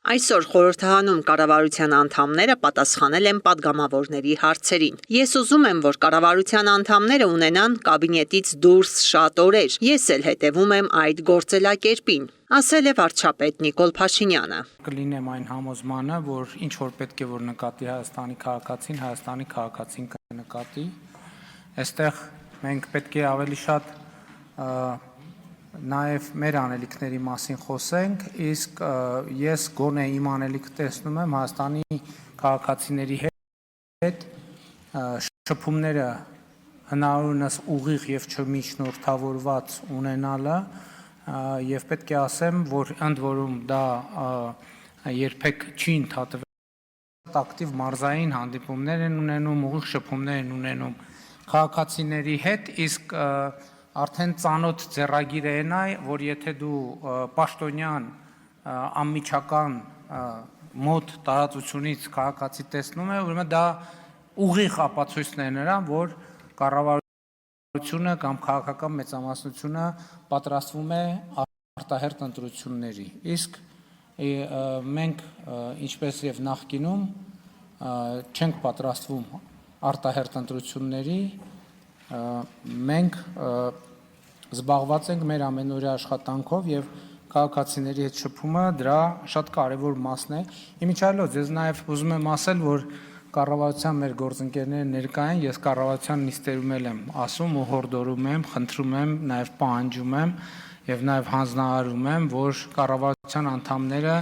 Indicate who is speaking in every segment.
Speaker 1: Այսօր խորհրդարանում կառավարության անդամները պատասխանել են պատգամավորների հարցերին։ Ես ուզում եմ, որ կառավարության անդամները ունենան կաբինետից դուրս շատ օրեր։ Ես էլ հետևում եմ այդ գործելակերպին, ասել է վարչապետ Նիկոլ Փաշինյանը։
Speaker 2: Կլինեմ այն համոզմանը, որ ինչ որ պետք է որ նկատի Հայաստանի քաղաքացին կնկատի։ Այստեղ մենք պետք է ավելի շատ նաև մեր անելիքների մասին խոսենք, իսկ ես գոնե իմ անելիքը տեսնում եմ Հայաստանի քաղաքացիների հետ շփումները հնարավորինս ուղիղ եւ չմիջնորդավորված ունենալը եւ պետք է ասեմ, որ ընդ որում դա երբեք չի ընդհատվել ակտիվ մարզային հանդիպումներ են ունենում, ուղիղ շփումներ են ունենում քաղաքացիների հետ, իսկ արդեն ծանոթ ձեռագիր է նա, որ եթե դու պաշտոնյան անմիջական մոտ տարածությունից քաղաքացի տեսնում է, ուրեմն դա ուղիղ ապացույցն է նրան, որ կառավարությունը կամ քաղաքական մեծամասնությունը պատրաստվում է արտահերթ ընտրությունների։ Իսկ մենք ինչպես եւ նախկինում չենք պատրաստվում արտահերթ ընտրությունների, մենք զբաղված ենք մեր ամենօրյա աշխատանքով եւ քաղաքացիների հետ շփումը դրա շատ կարեւոր մասն է։ Իմիջիայլոց ես նաեւ ուզում եմ ասել, որ կառավարության մեր գործընկերները ներկա են, ես կառավարության նիստերում եմ ասում ու հորդորում եմ, խնդրում եմ, նաեւ պահանջում եմ եւ նաեւ հանձնարարում եմ, որ կառավարության անդամները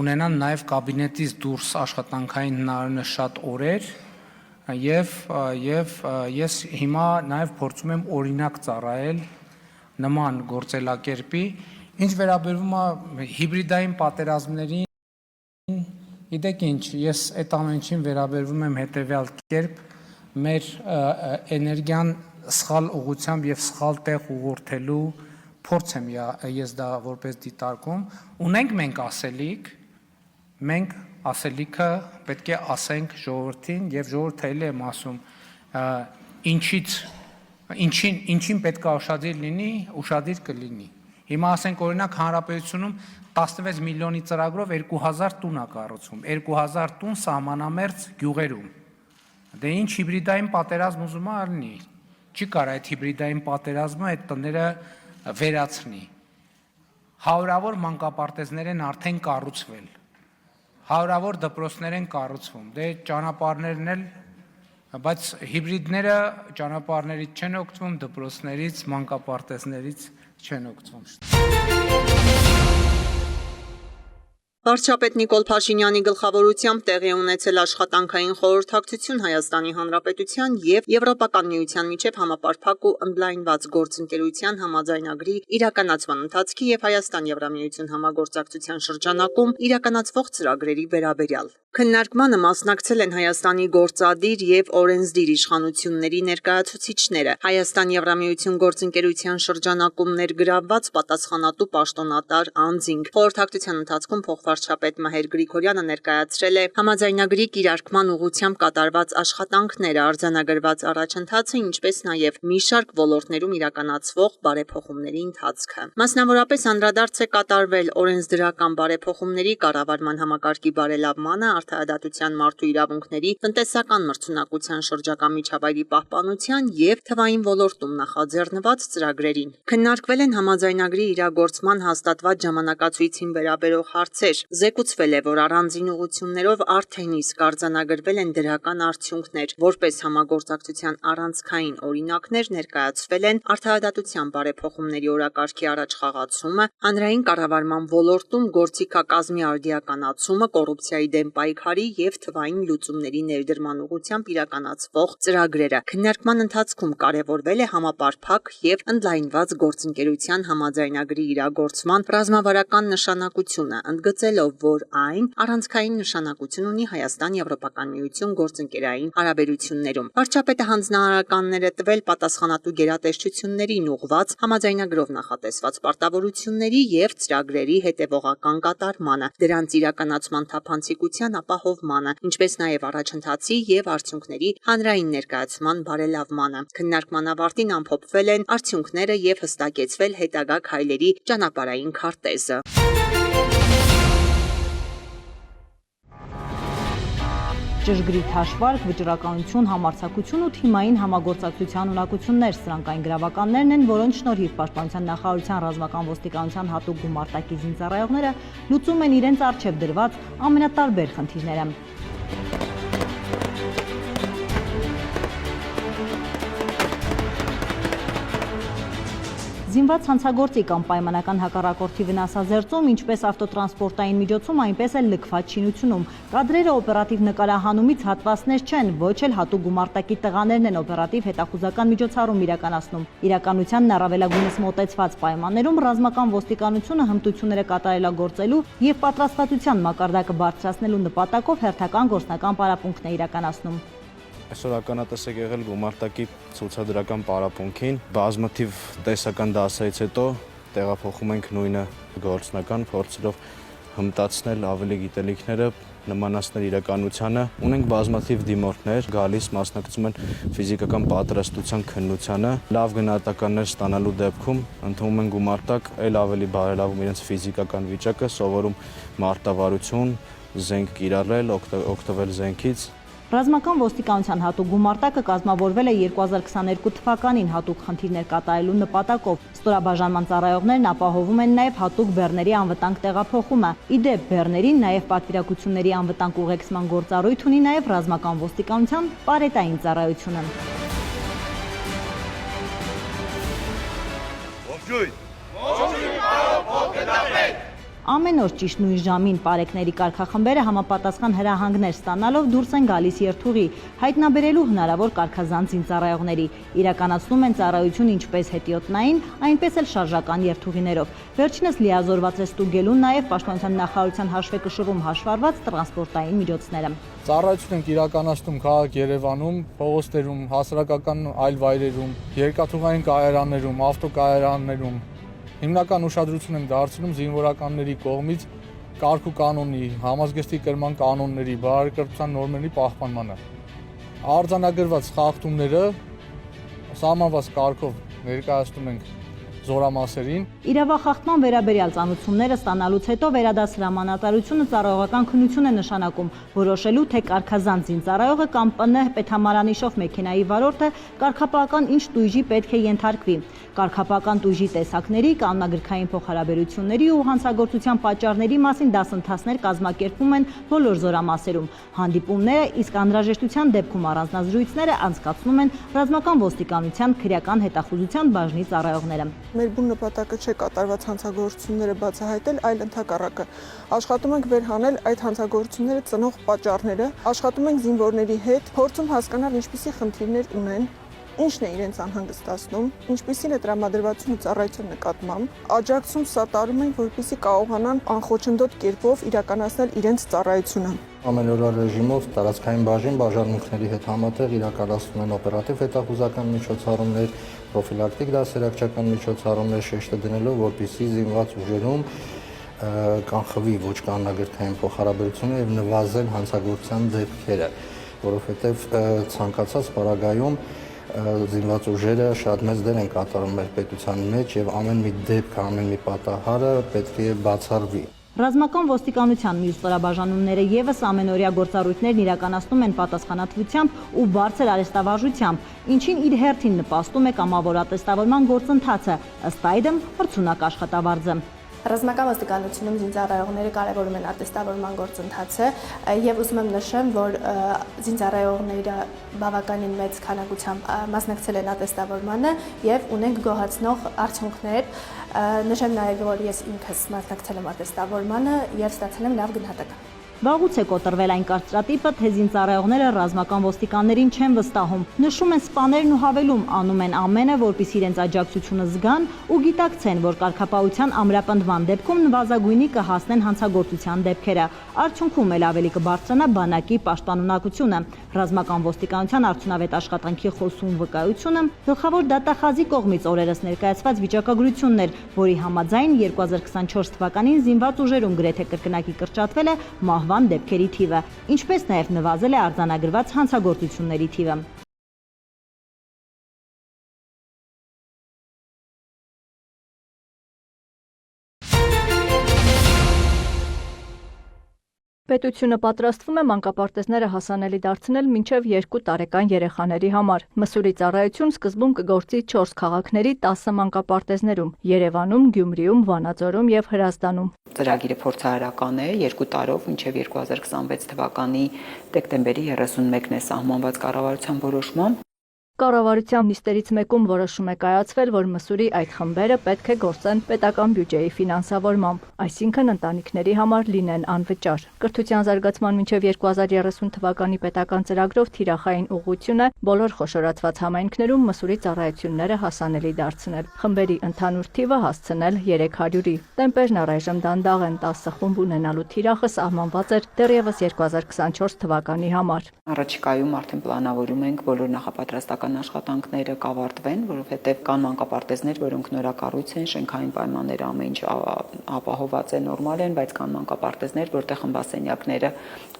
Speaker 2: ունենան նաեւ կաբինետից դուրս աշխատանքային հնարավորինս շատ օրեր եւ ես հիմա նաեւ փորձում եմ օրինակ ծառայել նման գործելակերպի, ինչ վերաբերում է հիբրիդային պատերազմներին, գիտեք ինչ, ես այդ ամեն ինչին վերաբերվում եմ հետեւյալ կերպ, մեր էներգիան սխալ ուղղությամբ եւ սխալ տեղ ուղղորդելու փորձ եմ ես դա որպես դիտարկում, ունենք մենք ասելիք, մենք ասելիքը պետք է ասենք ժողովրդին եւ ժողովուրդը էլ եմ ասում, ինչին պետք է ուշադիր լինի, ուշադիր կլինի։ Հիմա ասենք օրինակ հանրապետությունում 16 միլիոնի ծրագրով 2000 տուն է կառուցվում, 2000 տուն սահմանամերձ գյուղերում։ Դե ինչ հիբրիդային պատերազմ ուզում է լինի։ Չի կարա այդ հիբրիդային պատերազմը այդ տները վերացնի։ Հարյուրավոր մանկապարտեզներ են արդեն կառուցվել։ Հարյուրավոր դպրոցներ են կառուցվում, դե ճանապարհներն էլ, բայց հիբրիդները ճանապարհներից չեն օգտվում, դպրոցներից, մանկապարտեզներից չեն օգտվում։
Speaker 1: Վարչապետ Նիկոլ Փաշինյանի գլխավորությամբ տեղի ունեցել աշխատանքային խորհրդակցություն Հայաստանի Հանրապետության եւ Եվրոպական միության միջև համապարփակ ու ընդլայնված գործընկերության համաձայնագրի իրականացման ընթացքի եւ Հայաստան-Եվրամիություն համագործակցության շրջանակում իրականացվող ծրագրերի վերաբերյալ։ Քննարկմանը մասնակցել են Հայաստանի գործադիր եւ օրենսդիր իշխանությունների ներկայացուցիչները, Հայաստան-Եվրամիություն գործընկերության շրջանակում ներգրավված պատասխանատու պաշտոնատար անձինք։ Խորհրդակցության ընթացքում փոխվարչապետ Մհեր Գրիգորյանը ներկայացրել է համաձայնագրի կիրարկման ուղղությամբ կատարված աշխատանքները, արձանագրված առաջընթացը, ինչպես նաեւ մի շարք ոլորտներում իրականացվող բարեփոխումների ընթացքը։ Մասնավորապես անդրադարձ է կատարվել օրենսդրական բարեփոխումների կառավարման համակարգի բարելավմանը, արդարադատության մարդու իրավունքների, տնտեսական մրցունակության շրջակա միջավայրի պահպանության եւ թվային ոլորտում նախաձեռնված ծրագրերին։ Քննարկվել են համաձայնագրի իրագործման հաստատված ժամանակացույցին վերաբերող հարցեր։ Զեկուցվել է, որ առանձին ուղղություններով արդեն իսկ արձանագրվել են դրական արդյունքներ, որպես համագործակցության առանցքային օրինակներ ներկայացվել են արդարադատության բարեփոխումների օրակարգի առաջխաղացումը, հանրային կառավարման ոլորտում գործիքակազմի արդիականացումը, կոռուպցիայի դեմ պայքարի եւ թվային լուծումների ներդրման ուղղությամբ իրականացվող ծրագրերը։ Քննարկման ընթացքում կարևորվել է համապարփակ եւ ընդլայնված գործընկերության համաձայնագրի իրագործման ռազմավարական նշանակությունը, ընդգծելով, որ այն առանցքային նշանակություն ունի Հայաստան-Եվրոպական միություն գործընկերային հարաբերություններում։ Վարչապետը հանձնարարականներ է տվել պատասխանատու գերատեսչություններին ուղղված համաձայնագրով նախատեսված պարտավորությունների եւ ծրագրերի հետեւողական կատարմանը, դրանց իրականացման թափանցիկության ապահովմանը, ինչպես նաեւ առաջընթացի եւ արդյունքների հանրային ներկայացման բարելավմանը։ Քննարկման ավարտին ամփոփվել են արդյունքները եւ հստակեցվել հետագա քայլերի ճանապարհային քարտեզը։
Speaker 3: ճշգրիտ հաշվարկ, վճռականություն, համարձակություն ու թիմային համագործակցության ունակություններ։ Սրանք այն գրավականներն են, որոնց շնորհիվ Պաշտպանության նախարարության ռազմական ոստիկանության հատուկ գումարտակի զինծառայողները լուծում են իրենց առջև դրված ամենատարբեր խնդիրները։ Զինված հանցագործի կամ պայմանական հակառակորդի վնասազերծում, ինչպես ավտոտրանսպորտային միջոցում, այնպես էլ լքված շինությունում։ Կադրերը օպերատիվ նկարահանումից հատվածներ չեն, ոչ էլ հատուկ գումարտակի տղաներն են օպերատիվ հետախուզական միջոցառում իրականացնում։ Իրականությանն առավելագույնս մոտեցված պայմաններում ռազմական ոստիկանությունը հմտությունները կատարելագործելու եւ պատրաստվածության մակարդակը բարձրացնելու նպատակով հերթական գործնական պարապմունքն է իրականացնում։
Speaker 4: Այսօր ականատես եք եղել գումարտակի ցուցադրական պարապմունքին։ Բազմաթիվ տեսական դասերից հետո տեղափոխում ենք նույնը գործնական, փորձելով հմտացնել ավելի գիտելիքները, նմանացնել իրականությանը։ Ունենք բազմաթիվ դիմորդներ, գալիս մասնակցում են ֆիզիկական պատրաստության քննությանը։ Լավ գնահատականներ ստանալու դեպքում ընդունում են գումարտակ, այլ ավելի բարելավում իրենց ֆիզիկական վիճակը, սովորում մարտավարություն, զենք կիրառել, օգտվել զենքից։
Speaker 3: Ռազմական ոստիկանության հատուկ գումարտակը կազմավորվել է 2022 թվականին հատուկ խնդիրներ կատարելու նպատակով։ Ստորաբաժանման ծառայողներն ապահովում են նաև հատուկ բեռների անվտանգ տեղափոխումը։ Ի դեպ, բեռներին նաև պատվիրակությունների անվտանգ ուղեկցման գործառույթ ունի նաև ռազմական ոստիկանության պարետային ծառայությունը։ Ամեն օր ճիշտ նույն ժամին պարեկների կարգախմբերը համապատասխան հրահանգներ ստանալով դուրս են գալիս երթուղի, հայտնաբերելու հնարավոր կարգազանց զինծառայողների։ Իրականացնում են ծառայություն ինչպես հետիոտնային, այնպես էլ շարժական երթուղիներով։ Վերջինս լիազորված է ստուգելու նաև Պաշտպանության նախարարության հաշվեկշռում հաշվառված տրանսպորտային միջոցները։
Speaker 5: Ծառայություն ենք իրականացնում քաղաք Երևանում, փողոցներում, հասարակական այլ վայրերում, երկաթուղային կայարաններում, ավտոկայարաններում։ Հիմնական ուշադրություն ենք դարձնում զինվորականների կողմից կարգ ու կանոնի, համազգեստի կրման կանոնների, բարեկրթության նորմերի պահպանմանը։ Արձանագրված խախտումները սահմանված կարգով ներկայացնում ենք զորամասերին։
Speaker 3: Իրավախախտման վերաբերյալ ծանոթությունները ստանալուց հետո վերադաս հրամանատարությունը ծառայողական քննություն է նշանակում, որոշելու թե կարգազանց զինծառայողը կամ ՊՆ պետհամարանիշով մեքենայի վարորդը կարգապահական ինչ տույժի պետք է ենթարկվի։ Կարգապահական տույժի տեսակների, կանոնագրքային փոխհարաբերությունների ու հանցագործության պատճառների մասին դասընթացներ կազմակերպվում են բոլոր զորամասերում։ Հանդիպումները, իսկ անհրաժեշտության դեպքում առանձնազրույցները անցկացնում են ռազմական ոստիկանության քրեական հետախուզության բաժնի ծառայողները։
Speaker 6: Մեր բուն նպատակը չէ կատարված հանցագործությունները բացահայտել, այլ ընդհակառակը։ Աշխատում ենք վերհանել այդ հանցագործությունները ծնող պատճառները, աշխատում ենք զինվորների հետ, փորձում հասկանալ ինչպիսի խնդիրներ ունեն, ինչն է իրենց անհանգստացնում, ինչպիսին է տրամադրվածությունը ծառայության նկատմամբ, աջակցում սատարում ենք, որպեսզի կարողանան անխոչնդոտ կերպով իրականացնել իրենց ծառայությունը։
Speaker 7: Ամենօրյա ռեժիմով տարածքային բաժանմունքների հետ համատեղ իրականացնում են օպերատիվ հետախուզական միջոցառումներ, պրոֆիլակտիկ դասերակցական միջոցառումներ շեշտը դնելով, որպեսզի զինված ուժերում կանխվի ոչ կանոնագրքային փոխհարաբերությունը եւ նվազեն հանցագործության դեպքերը, որովհետեւ ցանկացած պարագայում զինված ուժերը շատ մեծ դեր են կատարում մեր պետության մեջ եւ ամեն մի դեպք, ամեն մի պատահարը պետք է բացառվի։
Speaker 3: Ռազմական ոստիկանության մյուս ստորաբաժանումները եւս ամենօրյա գործառույթներն իրականացնում են պատասխանատվությամբ ու բարձր արհեստավարժությամբ, ինչին իր հերթին նպաստում է կամավորատեստավորման գործընթացը, ըստ այդմ արդյունակ աշխատավարձը։
Speaker 8: Ռազմական ոստիկանությունում զինծառայողները կարևորում են ատեստավորման գործընթացը եւ ուզում եմ նշեմ, որ զինծառայողները բավականին մեծ քանակությամբ մասնակցել են ատեստավորմանը եւ ունենք գոհացնող արդյունքներ։ Նշեմ նաեւ, որ ես ինքս մասնակցել եմ ատեստավորմանը եւ ստացել եմ լավ գնահատական։
Speaker 3: Վաղուց է կոտրվել այն կարծրատիպը, թե զինծառայողները ռազմական ոստիկաններին չեն վստահում։ Նշում են սպաներն ու հավելում, անում են ամենը, որպեսզի իրենց աջակցությունը զգան ու գիտակցեն, որ կարգապահության ամրապնդման դեպքում նվազագույնի կհասնեն հանցագործության դեպքերը։ Արդյունքում էլ ավելի կբարձրանա բանակի պաշտպանունակությունը։ Ռազմական ոստիկանության արդյունավետ աշխատանքի խոսուն վկայությունը գլխավոր դատախազի կողմից օրերս ներկայացված վիճակագրությունն էր, որի համաձայն 2024 թվականին զինված ուժերում գրեթե կրկնակի կրճատվել է մահվան դեպքերի թիվը, ինչպես նաև նվազել է արձանագրված հանցագործությունների թիվը։
Speaker 9: Պետությունը պատրաստվում է մանկապարտեզները հասանելի դարձնել մինչև 2 տարեկան երեխաների համար։ Մսուրի ծառայություն սկզբում կգործի 4 քաղաքների 10 մանկապարտեզներում՝ Երևանում, Գյումրիում, Վանաձորում եւ Հրազդանում։
Speaker 10: Ծրագիրը փորձարարական է 2 տարով մինչև 2026 թվականի դեկտեմբերի 31-ն է սահմանված կառավարության որոշմամբ։
Speaker 9: Կառավարության նիստերից մեկում որոշում է կայացվել, որ մսուրի այդ խմբերը պետք է գործեն պետական բյուջեի ֆինանսավորմամբ, այսինքն ընտանիքների համար լինեն անվճար։ Կրթության զարգացման մինչև 2030 թվականի պետական ծրագրով թիրախային ուղղություն է բոլոր խոշորացված համայնքներում մսուրի ծառայությունները հասանելի դարձնել։ Խմբերի ընդհանուր թիվը հասցնել 300-ի։ Տեմպերն առայժմ դանդաղ են, 10 խումբ ունենալու թիրախը սահմանված էր դեռևս 2024 թվականի համար։
Speaker 10: Առաջիկայում արդեն պլանավորում ենք բոլոր նախապատրաստական աշխատանքները կավարտվեն, որովհետև կան մանկապարտեզներ, որոնք նորակառույց են, շենքային պայմանները ամեն ինչ ապահովված է, նորմալ են, բայց կան մանկապարտեզներ, որտեղ խմբասենյակները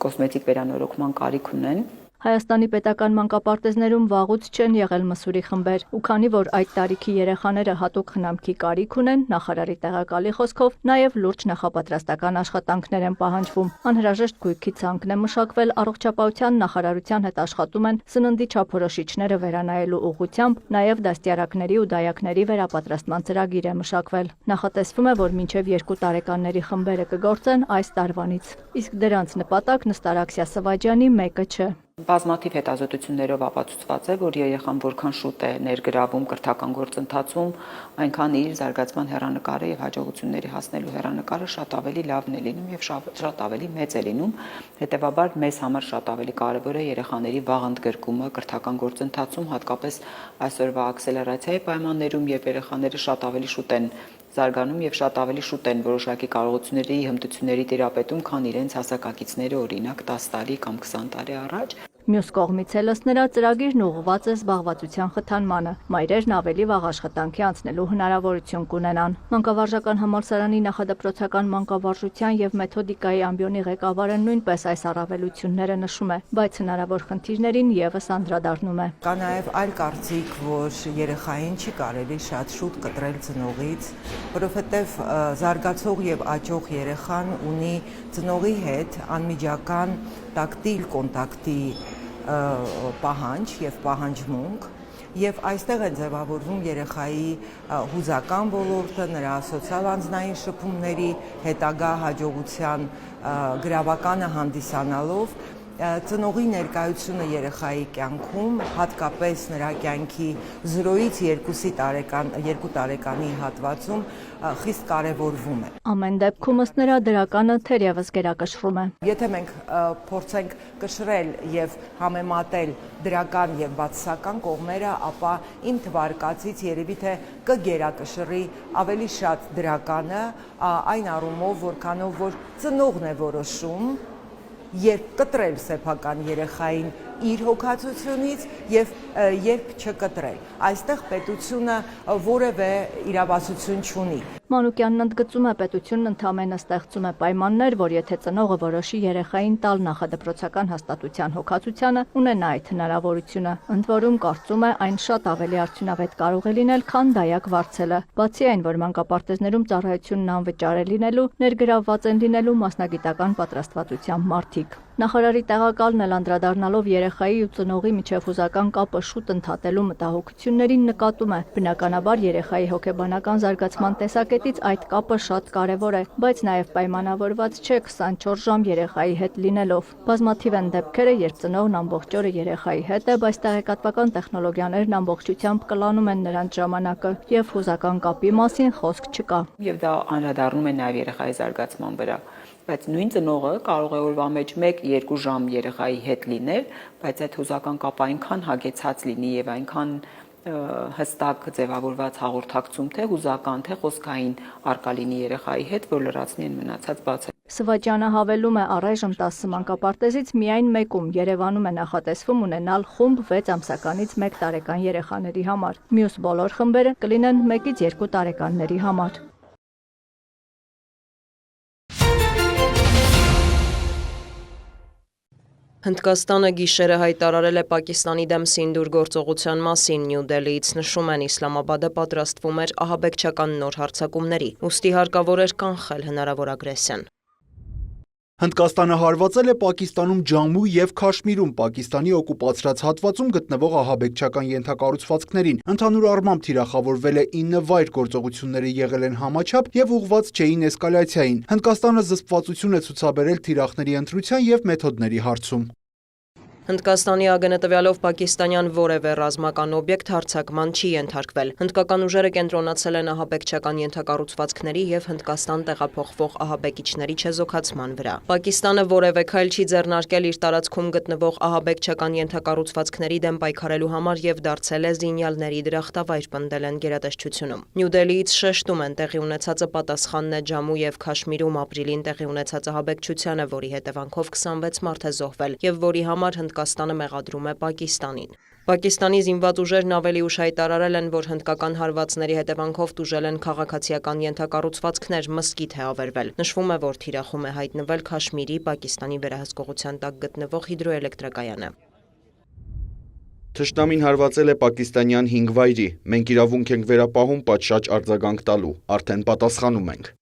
Speaker 10: կոսմետիկ վերանորոգման կարիք ունեն։
Speaker 9: Հայաստանի պետական մանկապարտեզներում վաղուց չեն եղել մսուրի խմբեր, ու քանի որ այդ տարիքի երեխաները հատուկ խնամքի կարիք ունեն, նախարարի տեղակալի խոսքով նաև լուրջ նախապատրաստական աշխատանքներ են պահանջվում։ Անհրաժեշտ գույքի ցանկն է մշակվել, առողջապահության նախարարության հետ աշխատում են սննդի չափորոշիչները վերանայելու ուղղությամբ, նաև դաստիարակների ու դայակների վերապատրաստման ծրագիր է մշակվել։ Նախատեսվում է, որ մինչև 2 տարեկանների խմբերը կգործեն այս տարվանից, իսկ դրանց նպատակ նստարաքսիա Սվաջյանի մեկը չէ։
Speaker 10: Բազմաթիվ հետազոտություններով ապացուցված է, որ երեխան որքան շուտ է ներգրավում կրթական գործընթացում, այնքան իր զարգացման հեռանկարը եւ հաջողությունների հասնելու հեռանկարը շատ ավելի լավն է լինում եւ շատ ավելի մեծ է լինում։ Հետեւաբար մեզ համար շատ ավելի կարեւոր է երեխաների վաղ ընդգրկումը կրթական գործընթացում, հատկապես այսօրվա ակսելերացիայի պայմաններում, երբ երեխաները շատ ավելի շուտ են զարգանում եւ շատ ավելի շուտ են որոշակի կարողությունների, հմտությունների տիրապետում, քան իրենց հասակակիցները, օրինակ 10 տարի կամ 20 տարի առաջ։
Speaker 9: Մյուս կողմից ելս նրա ծրագիրն ուղղված է զբաղվածության խթանմանը, մայրերն ավելի վաղ աշխատանքի անցնելու հնարավորություն կունենան։ Մանկավարժական համալսարանի նախադպրոցական մանկավարժության եւ մեթոդիկայի ամբիոնի ղեկավարը նույնպես այս առավելությունները նշում է, բայց հնարավոր խնդիրներին եւս անդրադառնում է։
Speaker 11: Կա նաեւ այլ կարծիք, որ երեխային չի կարելի շատ շուտ կտրել ծնողից, որովհետեւ զարգացող եւ աճող երեխան ունի ծնողի հետ անմիջական տակտիլ կոնտակտի պահանջ եւ պահանջմունք եւ այստեղ է ձևավորվում երեխայի հուզական ոլորտը, նրա սոցիալ-անձնային շփումների հետագա հաջողության գրավականը հանդիսանալով ծնողի ներկայությունը երեխայի կյանքում, հատկապես նրա կյանքի 0-ից 2 տարեկանի հատվածում խիստ կարևորվում է։
Speaker 9: Ամեն դեպքում ըստ նրա դրականը թերևս գերակշռում է։
Speaker 11: Եթե մենք փորձենք կշռել եւ համեմատել դրական եւ բացասական կողմերը, ապա իմ թվարկածից երևի թե կգերակշռի ավելի շատ դրականը այն առումով, որքանով որ ծնողն է որոշում երբ կտրել սեփական երեխային իր հոգացությունից եւ երբ չկտրել։ Այստեղ պետությունը որևէ իրավասություն չունի։
Speaker 9: Մանուկյանն ընդգծում է, պետությունն ընդամենը ստեղծում է պայմաններ, որ եթե ծնողը որոշի երեխային տալ նախադպրոցական հաստատության հոգացությանը, ունենա այդ հնարավորությունը։ Ընդ որում կարծում է, այն շատ ավելի արդյունավետ կարող է լինել, քան դայակ վարձելը։ Բացի այն, որ մանկապարտեզներում ծառայությունն անվճար է լինելու, ներգրավված են լինելու մասնագիտական պատրաստվածությամբ մարդիկ։ Նախարարի տեղակալն էլ անդրադառնալով երեխայի ու ծնողի միջև հուզական կապը շուտ ընդհատելու մտահոգություններին նկատում է։ Բնականաբար երեխայի հոգեբանական զարգացման տեսակետից այդ կապը շատ կարևոր է, բայց նաև պայմանավորված չէ 24 ժամ երեխայի հետ լինելով։ Բազմաթիվ են դեպքերը, երբ ծնողն ամբողջ օրը երեխայի հետ է, բայց տեղեկատվական տեխնոլոգիաներն ամբողջությամբ կլանում են նրանց ժամանակը, եւ հուզական կապի մասին խոսք չկա։
Speaker 10: Եվ դա անդրադառնում է նաև երեխայի զարգացման վրա։ Բայց նույն ծնողը կարող է օրվա մեջ 1-2 ժամ երեխայի հետ լինել, բայց այդ հուզական կապը այնքան հագեցած լինի եւ այնքան հստակ ձևավորված հաղորդակցում թե հուզական, թե խոսքային արկա լինի երեխայի հետ, որ լրացնի այն մնացած բացը։
Speaker 9: Սվաջյանը հավելում է, առայժմ 10 մանկապարտեզից միայն մեկում Երևանում է նախատեսվում ունենալ խումբ 6 ամսականից 1 տարեկան երեխաների համար։ Մյուս բոլոր խմբերը կլինեն 1-ից 2 տարեկանների համար։
Speaker 12: Հնդկաստանը գիշերը հայտարարել է Պակիստանի դեմ սինդուր գործողության մասին, Նյու Դելիից նշում են Իսլամաբադը պատրաստվում էր ահաբեկչական նոր հարձակումների, ուստի հարկավոր էր կանխել հնարավոր ագրեսիան։
Speaker 13: Հնդկաստանը հարվածել է Պակիստանում Ջամմու և Քաշմիրում Պակիստանի օկուպացրած հատվածում գտնվող ահաբեկչական ենթակառուցվածքներին։ Ընդհանուր առմամբ թիրախավորվել է 9 վայր, գործողությունները եղել են համաչափ և ուղղված չէին էսկալացիային։ Հնդկաստանը զսպվածություն է ցուցաբերել թիրախների ընտրության և մեթոդների հարցում։
Speaker 12: Հնդկաստանի ԱԳՆ տվյալով պակիստանյան որևէ ռազմական օբյեկտ հարձակման չի ենթարկվել։ Հնդկական ուժերը կենտրոնացել են ահաբեկչական ենթակառուցվածքների և Հնդկաստան տեղափոխվող ահաբեկիչների չեզոքացման վրա։ Պակիստանը որևէ քայլ չի ձեռնարկել իր տարածքում գտնվող ահաբեկչական ենթակառուցվածքների դեմ պայքարելու համար և դարձել է զինյալների դրախտավայր, պնդել են գերատեսչությունում։ Նյու Դելհիից շեշտում են տեղի ունեցածը պատասխանն է Ջամմու և Քաշմիրում ապրիլին տեղի ունեցած ահաբեկչությանը, որի հետևանքով 26 մարդ է զոհվել և որի համար Հնդկաստանը մեղադրում է Պակիստանին։ Պակիստանի զինված ուժերն ավելի ուշ հայտարարել են, որ հնդկական հարվածների հետևանքով տուժել են քաղաքացիական ենթակառուցվածքներ, մզկիթ է ավերվել։ Նշվում է, որ թիրախում է հայտնվել Քաշմիրի Պակիստանի վերահսկողության տակ գտնվող հիդրոէլեկտրակայանը։
Speaker 14: Թշնամին հարվածել է պակիստանյան 5 վայրի։ Մենք իրավունք ենք վերապահում պատշաճ արձագանք տալու, արդեն պատասխանում ենք։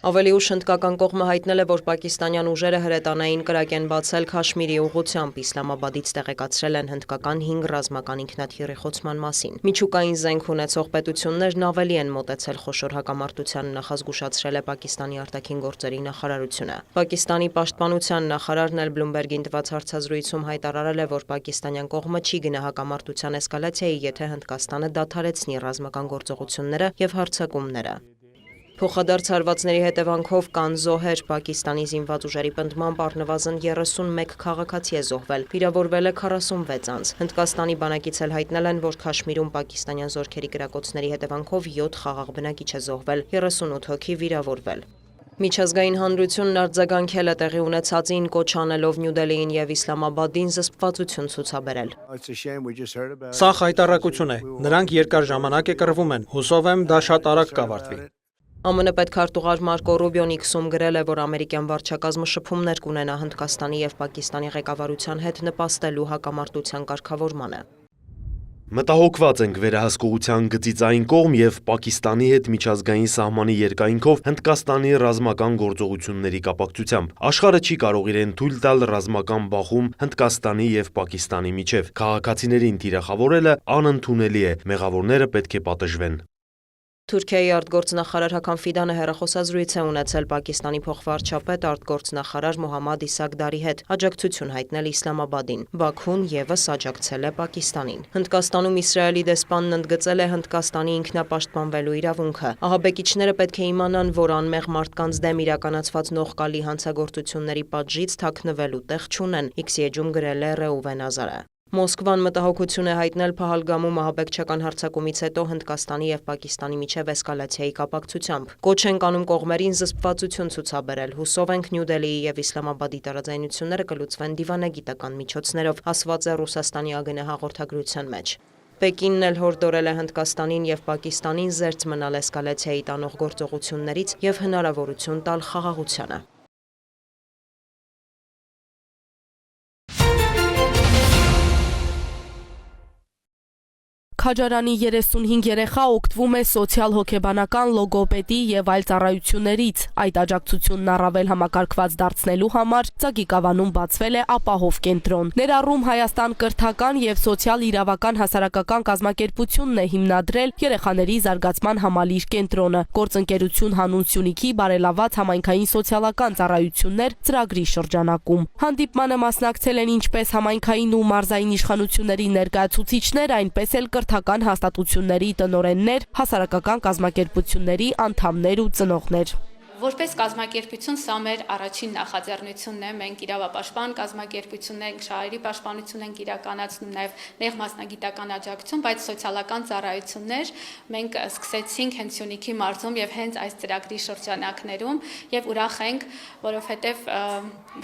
Speaker 12: Ավելի ուշ հնդկական կողմը հայտնել է, որ պակիստանյան ուժերը հրետանային կրակ են բացել Քաշմիրի ուղղությամբ, Իսլամաբադից տեղեկացրել են հնդկական 5 ռազմական ինքնաթիռի խոցման մասին։ Միջուկային զենք ունեցող պետություններն ավելի են մոտեցել խոշոր հակամարտության, նախազգուշացրել է Պակիստանի արտաքին գործերի նախարարությունը։ Պակիստանի պաշտպանության նախարարն էլ Բլումբերգին տված հարցազրույցում հայտարարել է, որ պակիստանյան կողմը չի գնա հակամարտության էսկալացիայի, եթե Հնդկաստանը դադարեցնի ռազմական գործողությունները և հարձակումները։ Փոխադարձ հարվածների հետևանքով կան զոհեր։ Պակիստանի զինված ուժերի պնդմամբ առնվազն 31 քաղաքացի է զոհվել, վիրավորվել է 46 անձ։ Հնդկաստանի բանակից էլ հայտնել են, որ Քաշմիրում պակիստանյան զորքերի կրակոցների հետևանքով 7 խաղաղ բնակիչ է զոհվել, 38 հոգի վիրավորվել։ Միջազգային հանրությունն արձագանքել է տեղի ունեցածին, կոչ անելով Նյու Դելհիին և Իսլամաբադին զսպվածություն ցուցաբերել։
Speaker 15: Սա խայտառակություն է։ Նրանք երկար ժամանակ է կռվում են։ Հուսով եմ, դա շատ արագ կավարտվի։
Speaker 12: ԱՄՆ պետքարտուղար Մարկո Ռուբիոն X-ում գրել է, որ ամերիկյան վարչակազմը շփումներ կունենա Հնդկաստանի և Պակիստանի ղեկավարության հետ նպաստելու հակամարտության կարգավորմանը։
Speaker 16: Մտահոգված ենք վերահսկողության գծից այն կողմ և Պակիստանի հետ միջազգային սահմանի երկայնքով Հնդկաստանի ռազմական գործողությունների կապակցությամբ։ Աշխարհը չի կարող իրեն թույլ տալ ռազմական բախում Հնդկաստանի և Պակիստանի միջև։ Քաղաքացիներին թիրախավորելը անընդունելի է, մեղավորները պետք է պատժվեն։
Speaker 12: Թուրքիայի արտգործնախարար Հական Ֆիդանը հեռախոսազրույց է ունեցել Պակիստանի փոխվարչապետ արտգործնախարար Մոհամմադ Իսակդարի հետ, աջակցություն հայտնել Իսլամաբադին։ Բաքուն ևս աջակցել է Պակիստանին։ Հնդկաստանում Իսրայելի դեսպանն ընդգծել է Հնդկաստանի ինքնապաշտպանվելու իրավունքը։ Ահաբեկիչները պետք է իմանան, որ անմեղ մարդկանց դեմ իրականացված նողկալի հանցագործությունների պատժից թաքնվելու տեղ չունեն, X էջում գրել է Ռեուվեն Ազարը։ Մոսկվան մտահոգություն է հայտնել Փահալգամում ահաբեկչական հարձակումից հետո Հնդկաստանի և Պակիստանի միջև էսկալացիայի կապակցությամբ։ Կոչ ենք անում կողմերին զսպվածություն ցուցաբերել։ Հուսով ենք Նյու Դելհիի և Իսլամաբադի տարաձայնությունները կլուծվեն դիվանագիտական միջոցներով, ասված է Ռուսաստանի ԱԳՆ հաղորդագրության մեջ։ Պեկինն էլ հորդորել է Հնդկաստանին և Պակիստանին զերծ մնալ էսկալացիայի տանող գործողություններից և հնարավորություն տալ խաղաղությանը։
Speaker 17: Քաջարանի 35 երեխա օգտվում է սոցիալ-հոգեբանական, լոգոպեդի և այլ ծառայություններից։ Այդ աջակցությունն առավել համակարգված դարձնելու համար Ծագիկավանում բացվել է ապահով կենտրոն։ Ներառում Հայաստան կրթական և սոցիալ-իրավական հասարակական կազմակերպությունն է հիմնադրել երեխաների զարգացման համալիր կենտրոնը։ Գործընկերություն հանուն Սյունիքի բարելաված համայնքային սոցիալական ծառայություններ ծրագրի շրջանակում։ Հանդիպմանը մասնակցել են ինչպես համայնքային ու մարզային իշխանությունների ներկայացուցիչներ, այնպես էլ կրթական հաստատությունների տնօրեններ, հասարակական կազմակերպությունների անդամներ ու ծնողներ։
Speaker 18: Որպես կազմակերպություն սա մեր առաջին նախաձեռնությունն է, մենք իրավապաշտպան կազմակերպությունն ենք, շահերի պաշտպանություն ենք իրականացնում, նաև նեղ մասնագիտական աջակցություն, բայց սոցիալական ծառայություններ մենք սկսեցինք հենց Սյունիքի մարզում եւ հենց այս ծրագրի շրջանակներում եւ ուրախ ենք, որովհետեւ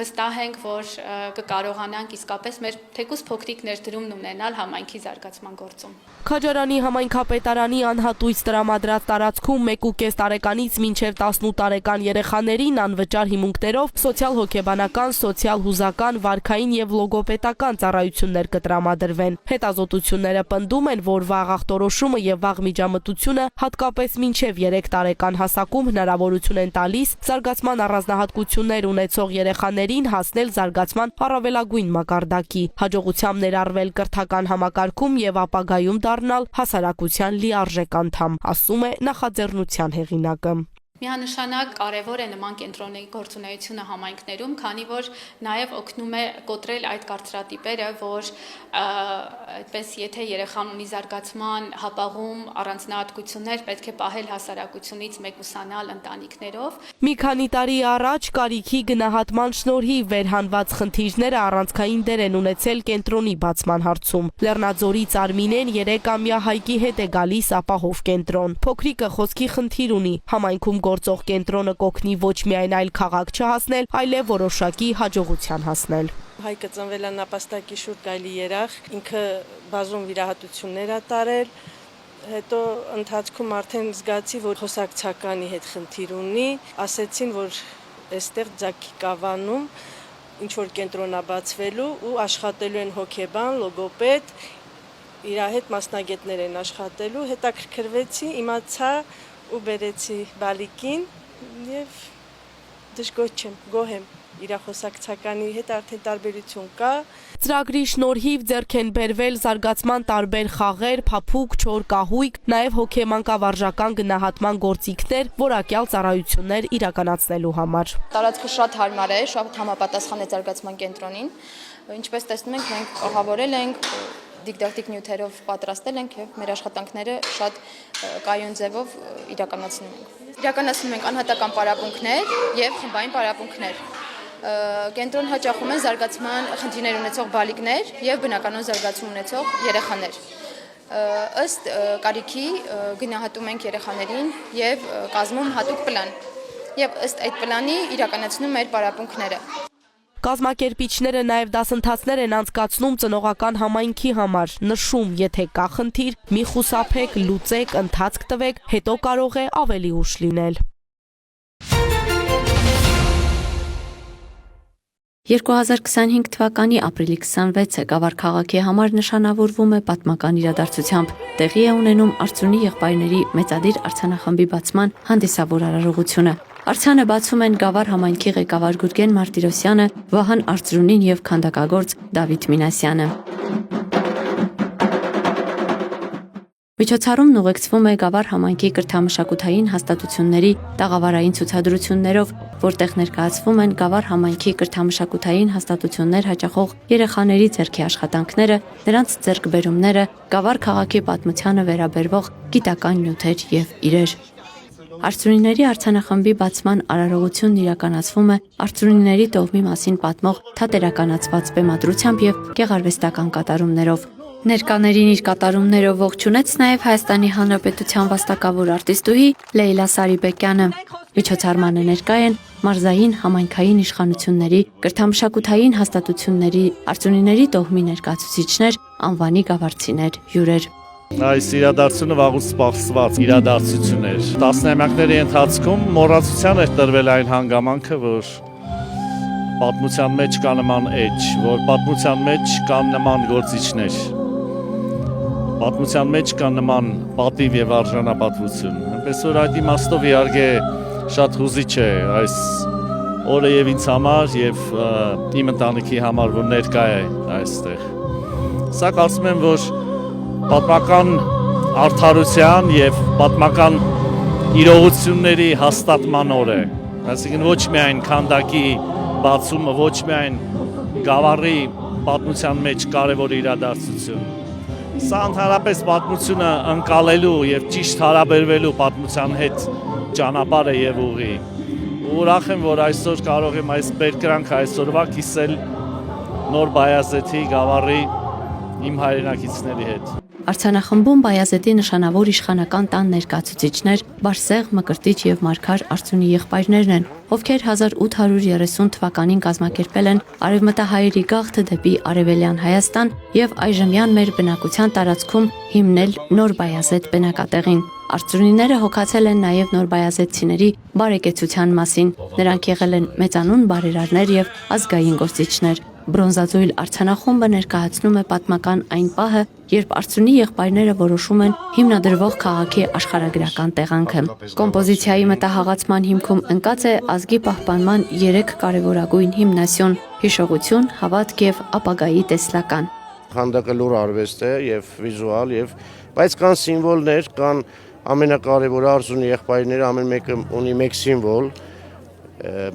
Speaker 18: վստահ ենք, որ կկարողանանք իսկապես մեր թեկուզ փոքրիկ ներդրումն ունենալ համայնքի զարգացման գործում։
Speaker 17: Քաջարանի համայնքապետարանի անհատույց տրամադրած տարածքում 1.5 տարեկանից մինչև 18 տարեկան երեխաներին անվճար հիմունքներով սոցիալ-հոգեբանական, սոցիալ-հուզական, վարքային եւ լոգոպեդական ծառայություններ կտրամադրվեն։ Հետազոտությունները պնդում են, որ վաղ ախտորոշումը եւ վաղ միջամտությունը հատկապես մինչեւ 3 տարեկան հասակում հնարավորություն են տալիս զարգացման առանձնահատկություններ ունեցող երեխաներին հասնել զարգացման առավելագույն մակարդակի, հաջողությամբ ներառվել կրթական համակարգում եւ ապագայում դառնալ հասարակության լիարժեք անդամ, ասում է նախաձեռնության հեղինակը։
Speaker 18: Միանշանակ կարևոր է նման կենտրոնների գործունեությունը համայնքներում, քանի որ նաև օգնում է կոտրել այդ կարծրատիպերը, որ այդպես եթե երեխան ունի զարգացման հապաղում առանձնահատկություններ, պետք է պահել հասարակությունից մեկուսանալ ընտանիքներով։
Speaker 17: Մի քանի տարի առաջ կարիքի գնահատման շնորհիվ վերհանված խնդիրները առանցքային դեր են ունեցել կենտրոնի բացման հարցում։ Լեռնաձորից Արմինեն 3-ամյա Հայկի հետ է գալիս ապահով կենտրոն։ Փոքրիկը խոսքի խնդիր ունի, համայնքում գործող կենտրոնը կօգնի ոչ միայն այլ քաղաք չհասնել, այլև որոշակի հաջողության հասնել։
Speaker 19: Հայկը ծնվել է նապաստակի շուրջ գայլի երախ, ինքը բազում վիրահատություններ ա տարել, հետո ընթացքում արդեն զգացի, որ խոսակցականի հետ խնդիր ունի, ասեցին, որ այստեղ Ձաքի կավանում ինչ որ կենտրոն ա բացվելու ու աշխատելու են հոգեբան, լոգոպեդ, իր հետ մասնագետներ են աշխատելու, հետաքրքրվեցի, իմացա ու բերեցի բալիկին եւ դժգոհ չեմ, գոհ եմ, իր խոսակցականի հետ արդեն տարբերություն կա։
Speaker 17: Ծրագրի շնորհիվ ձեռք են բերվել զարգացման տարբեր խաղեր, փափուկ, չոր կահույք, նաև հոգեմանկավարժական գնահատման գործիքներ, որակյալ ծառայություններ իրականացնելու համար։
Speaker 20: Տարածքը շատ հարմար է, շատ համապատասխան է զարգացման կենտրոնին։ Ինչպես տեսնում ենք, մենք կողավորել ենք դիգդակտիկ նյութերով պատրաստել ենք եւ մեր աշխատանքները շատ կայուն ձևով իրականացնում ենք։ Իրականացնում ենք անհատական պարապմունքներ եւ խմբային պարապմունքներ։ Կենտրոն հաճախում են զարգացման խնդիրներ ունեցող բալիկներ եւ բնականոն զարգացում ունեցող երեխաներ։ Ըստ կարիքի գնահատում ենք երեխաներին եւ կազմում հատուկ պլան։ Եվ ըստ այդ պլանի իրականացնում մեր պարապմունքները։
Speaker 17: Կազմակերպիչները նաև դասընթացներ են անցկացնում ծնողական համայնքի համար, նշում, եթե կա խնդիր, մի խուսափեք, լուծեք, ընթացք տվեք, հետո կարող է ավելի ուշ լինել։
Speaker 21: 2025 թվականի ապրիլի 26-ը Գավառ քաղաքի համար նշանավորվում է պատմական իրադարձությամբ։ Տեղի է ունենում Արծրունի եղբայրների մեծադիր արձանախմբի բացման հանդիսավոր արարողությունը։ Արձանը բացում են Գավառ համայնքի ղեկավար Գուրգեն Մարտիրոսյանը, Վահան Արծրունին եւ քանդակագործ Դավիթ Մինասյանը։ Միջոցառումն ուղեկցվում է Գավառ համայնքի կրթամշակութային հաստատությունների տաղավարային ցուցադրություններով, որտեղ ներկայացվում են Գավառ համայնքի կրթամշակութային հաստատություններ հաճախող երեխաների ձեռքի աշխատանքները, նրանց ձեռքբերումները, Գավառ քաղաքի պատմությանը վերաբերվող գիտական նյութեր եւ իրեր։ Արծրունիների արձանախմբի բացման արարողությունն իրականացվում է արծրունիների տոհմի մասին պատմող թատերականացված բեմադրությամբ եւ գեղարվեստական կատարումներով։ Ներկաներին իր կատարումներով ողջունեց նաև Հայաստանի Հանրապետության վաստակավոր արտիստուհի Լեյլա Սարիբեկյանը։ Միջոցառմանը ներկա են մարզային համայնքային իշխանությունների, կրթամշակութային հաստատությունների, արծրունիների տոհմի ներկայացուցիչներ, անվանի գավառցիներ, հյուրեր։
Speaker 22: Այս իրադարձությունը վաղուց սպասված իրադարձություն էր։ Տասնամյակների ընթացքում մոռացության էր տրվել այն հանգամանքը, որ պատմության մեջ կա նման էջ, որ պատմության մեջ կան նման գործիչներ, պատմության մեջ կա նման պատիվ եւ արժանապատվություն։ Այնպես որ այդ իմաստով իհարկե շատ հուզիչ է այս օրը եւ ինձ համար եւ իմ ընտանիքի համար, որ ներկա է այստեղ։ Սա կարծում եմ, որ պատմական արդարության եւ պատմական իրողությունների հաստատման օր է։ Այսինքն ոչ միայն քանդակի բացումը, ոչ միայն Գավառի պատմության մեջ կարևոր իրադարձություն։ Սա ընդհանրապես պատմությունը ընկալելու եւ ճիշտ հարաբերվելու պատմության հետ ճանապարհ է եւ ուղի։ Ուրախ եմ, որ այսօր կարող եմ այս բերկրանքը այսօրվա կիսել Նոր Բայազեթի Գավառի իմ հայրենակիցների հետ։
Speaker 21: Արձանախմբում Բայազետի նշանավոր իշխանական տան ներկայացուցիչներ Բարսեղ, Մկրտիչ եւ Մարգար Արծունի եղբայրներն են, ովքեր 1830 թվականին կազմակերպել են արևմտահայերի գաղթը դեպի Արևելյան Հայաստան եւ այժմյան մեր բնակության տարածքում հիմնել նոր Բայազետ բնակատեղին։ Արծունիները հոգացել են նաև նոր բայազետցիների բարեկեցության մասին։ Նրանք եղել են մեծանուն բարերարներ եւ ազգային գործիչներ։ Բրոնզաձոյլ արձանախումբը ներկայացնում է պատմական այն պահը, երբ Արծունի եղբայրները որոշում են հիմնադրվող քաղաքի աշխարհագրական տեղանքը։ Կոմպոզիցիայի մտահաղացման հիմքում ընկած է ազգի պահպանման 3 կարևորագույն հիմնասյուն՝ հիշողություն, հավատք եւ ապագայի տեսլական։
Speaker 1: Քանդակը լուր արվեստ է եւ վիզուալ բայց կան սիմվոլներ, կան ամենակարևորը Արծունի եղբայրները ամեն մեկը ունի մեկ սիմվոլ,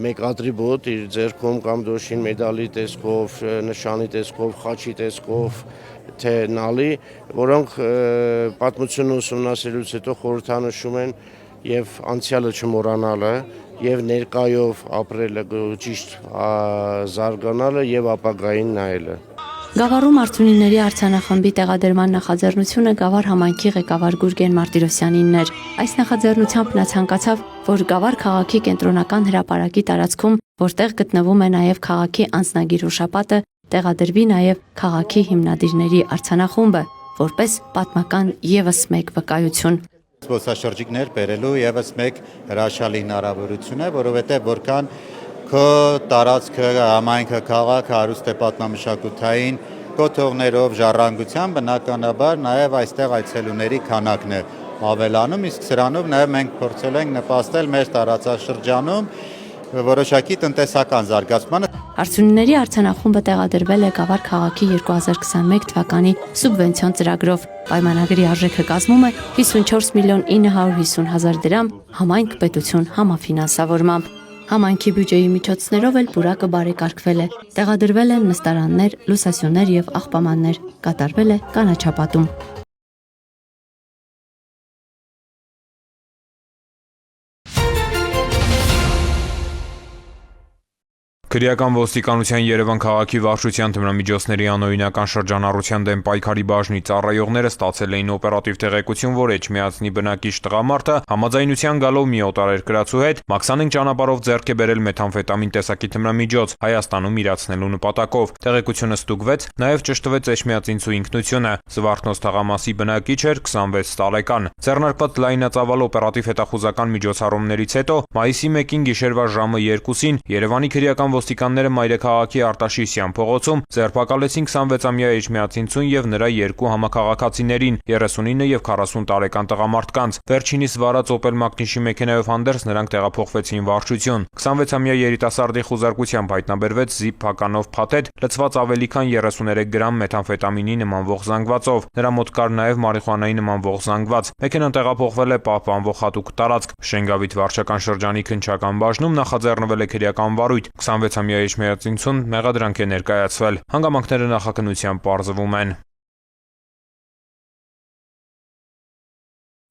Speaker 1: մեկ ատրիբուտ իր ձեռքում կամ դոշին մեդալի տեսքով, նշանի տեսքով, խաչի տեսքով, թե նալի, որոնք պատմությունը ուսումնասիրելուց հետո խորհրդանշում են եւ անցյալը չմոռանալը եւ ներկայով ապրելը, ճիշտ զարգանալը եւ ապագային նայելը։
Speaker 21: Գավառում Արծունիների արձանախմբի տեղադրման նախաձեռնությունը Գավառ համայնքի ղեկավար Գուրգեն Մարտիրոսյանինն էր։ Այս նախաձեռնությամբ նա ցանկացավ, որ Գավառ քաղաքի կենտրոնական հրապարակի տարածքում, որտեղ գտնվում է նաև քաղաքի անձնագիր հուշապատը, տեղադրվի նաև քաղաքի հիմնադիրների արձանախումբը, որպես պատմական եւս մեկ վկայություն։
Speaker 2: Զբոսաշրջիկներ բերելու եւս մեկ հրաշալի հնարավորություն է, որովհետեւ որքան քո տարածքը, համայնքը, քաղաքը հարուստ է պատմամշակութային կոթողներով, ժառանգությամբ, բնականաբար նաև այստեղ այցելուների քանակն է ավելանում, իսկ սրանով նաև մենք փորձել ենք նպաստել մեր տարածաշրջանում որոշակի տնտեսական զարգացմանը։
Speaker 21: Արծունիների արձանախումբը տեղադրվել է Գավառ քաղաքի 2021 թվականի սուբվենցիոն ծրագրով։ Պայմանագրի արժեքը կազմում է 54 միլիոն 950 հազար դրամ համայնք պետություն համաֆինանսավորմամբ։ Համայնքի բյուջեի միջոցներով էլ պուրակը բարեկարգվել է։ Տեղադրվել են նստարաններ, լուսասյուններ եւ աղբամաններ։ Կատարվել է կանաչապատում։
Speaker 23: Քրեական ոստիկանության Երևան քաղաքի վարչության թմրամիջոցների անօրինական շրջանառության դեմ պայքարի բաժնի ծառայողները ստացել էին օպերատիվ տեղեկություն, որ Էջմիածնի բնակիչ տղամարդը համաձայնության գալով մի օտարերկրացու հետ Մաքսանեն ճանապարհով ձեռք է բերել մեթամֆետամին տեսակի թմրամիջոց Հայաստանում իրացնելու նպատակով։ Տեղեկությունը ստուգվեց, նաև ճշտվեց Էջմիածինցու ինքնությունը։ Զվարթնոց թաղամասի բնակիչ էր 26 տարեկան։ Ձեռնարկված լայնածավալ օպերատիվ հետախուզական միջոցառումներից հետո մայիսի 1-ին գիշերվա ժամը 2-ին Երևանի քրեական ոստիկանները Մայրաքաղաքի Արտաշիսյան փողոցում ձերբակալեցին 26-ամյա Էջմիածինցուն եւ նրա երկու համակարգացիներին՝ 39 եւ 40 տարեկան տղամարդկանց։ Վերջինիս վարած Opel Magnish-ի մեքենայով հանդերձ նրանք տեղափոխվեցին վարչություն։ 26-ամյա երիտասարդի խուզարկությամբ հայտնաբերվեց զիպ փականով փաթեթ, լցված ավելի քան 33 գրամ մեթամֆետամինի նմանվող զանգվածով։ Նրա մոտ կար նաեւ մարիխուանայի նմանվող զանգված։ Մեքենան տեղափոխվել է պահպանվող հատուկ տարածք։ Շենգավիթ վարչական շրջանի քննչական բաժնում նախաձեռնվել է քրեական վարույթ։ 26-ամյա Էջմիածինցուն մեղադրանք է ներկայացվել։ Հանգամանքները նախաքննությամբ պարզվում են։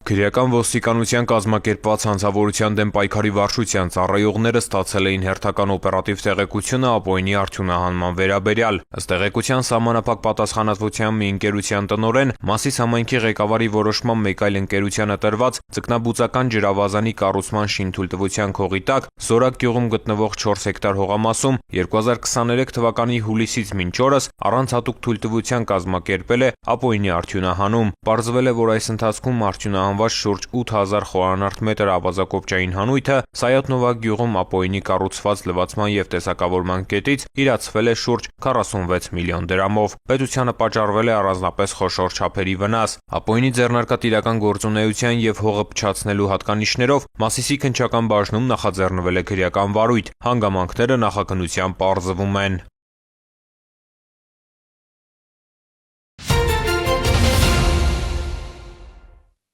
Speaker 23: Քրեական ոստիկանության կազմակերպված հանցավորության դեմ պայքարի վարչության ծառայողները ստացել էին հերթական օպերատիվ տեղեկությունը Ապոյնի արդյունահանման վերաբերյալ։ Ըստ տեղեկության սահմանափակ պատասխանատվության մի ընկերության տնօրեն Մասիս համայնքի ղեկավարի որոշմամբ մեկ այլ ընկերությանը տրված ձկնաբուծական ջրավազանի կառուցման շինթույլտվության քողի տակ Զորակ գյուղում գտնվող 4 հեկտար հողամասում 2023 թվականի հուլիսից մինչ օրս առանց հատուկ թույլտվության կազմակերպել է Ապոյնի արդյունահանում։ Պարզվել է, որ այս ընթացքում արդյունահանված շուրջ 8000 խորանարդ մետր ավազակոպճային հանույթը Սայաթնովա գյուղում Ապոյնի կառուցված լվացման եւ տեսակավորման կետից իրացվել է շուրջ 46 միլիոն դրամով։ Պետությանը պատճառվել է առանձնապես խոշոր չափերի վնաս։ Ապոյնի ձեռնարկած իրական գործունեության եւ հողը փչացնելու հատկանիշներով Մասիսի քննչական բաժնում նախաձեռնվել է քրեական վարույթ։ Հանգամանքները նախաքննությամբ պարզվում են։